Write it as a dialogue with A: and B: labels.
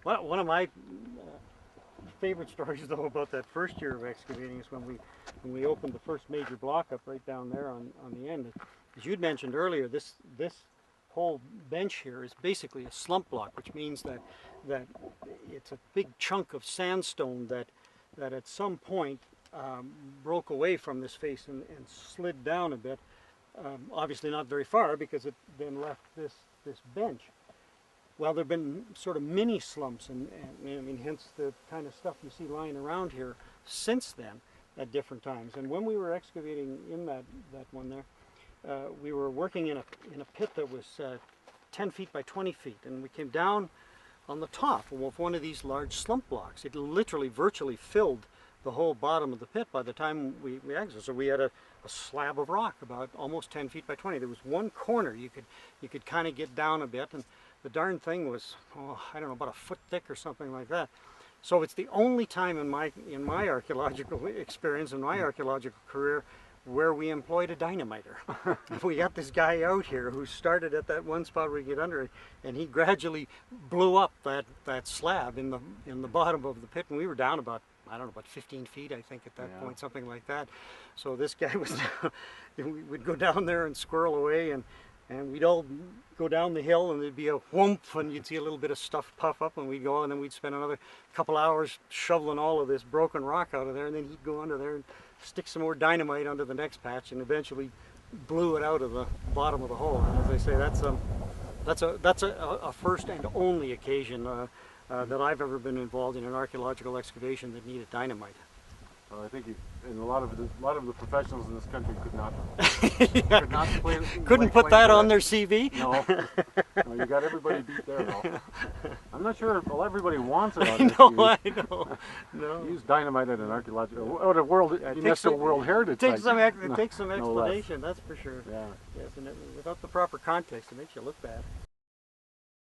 A: Well, one of my favorite stories, though, about that first year of excavating is when we opened the first major block up right down there on the end. As you'd mentioned earlier, this whole bench here is basically a slump block, which means that it's a big chunk of sandstone that at some point broke away from this face and slid down a bit. Obviously not very far, because it then left this bench. Well, there have been sort of mini slumps, and I mean, hence the kind of stuff you see lying around here since then at different times. And when we were excavating in that one there, we were working in a pit that was 10 feet by 20 feet, and we came down on the top of one of these large slump blocks. It literally virtually filled the whole bottom of the pit by the time we exited. So we had a slab of rock about almost 10 feet by 20. There was one corner you could kind of get down a bit, and the darn thing was, oh, I don't know, about a foot thick or something like that. So it's the only time in my archaeological experience, in my archaeological career, where we employed a dynamiter. We got this guy out here who started at that one spot where we get under it, and he gradually blew up that slab in the bottom of the pit, and we were down about, I don't know, about 15 feet, I think, at that point, something like that. So this guy was, we would go down there and squirrel away, and we'd all go down the hill, and there'd be a whoomp, and you'd see a little bit of stuff puff up, and we'd go, and then we'd spend another couple hours shoveling all of this broken rock out of there, and then he'd go under there and stick some more dynamite under the next patch, and eventually blew it out of the bottom of the hole. And as I say, that's a first and only occasion that I've ever been involved in an archaeological excavation that needed dynamite.
B: Well, I think and a lot of the professionals in this country could not
A: couldn't put that on their CV.
B: No, no, you got everybody beat there though. I'm not sure if everybody wants it on their
A: No,
B: CV.
A: I know. No.
B: Use dynamite at an archaeological or a UNESCO World Heritage
A: Site.
B: It
A: takes some explanation, that's for sure.
B: Yeah.
A: Yes, and without the proper context, it makes you look bad.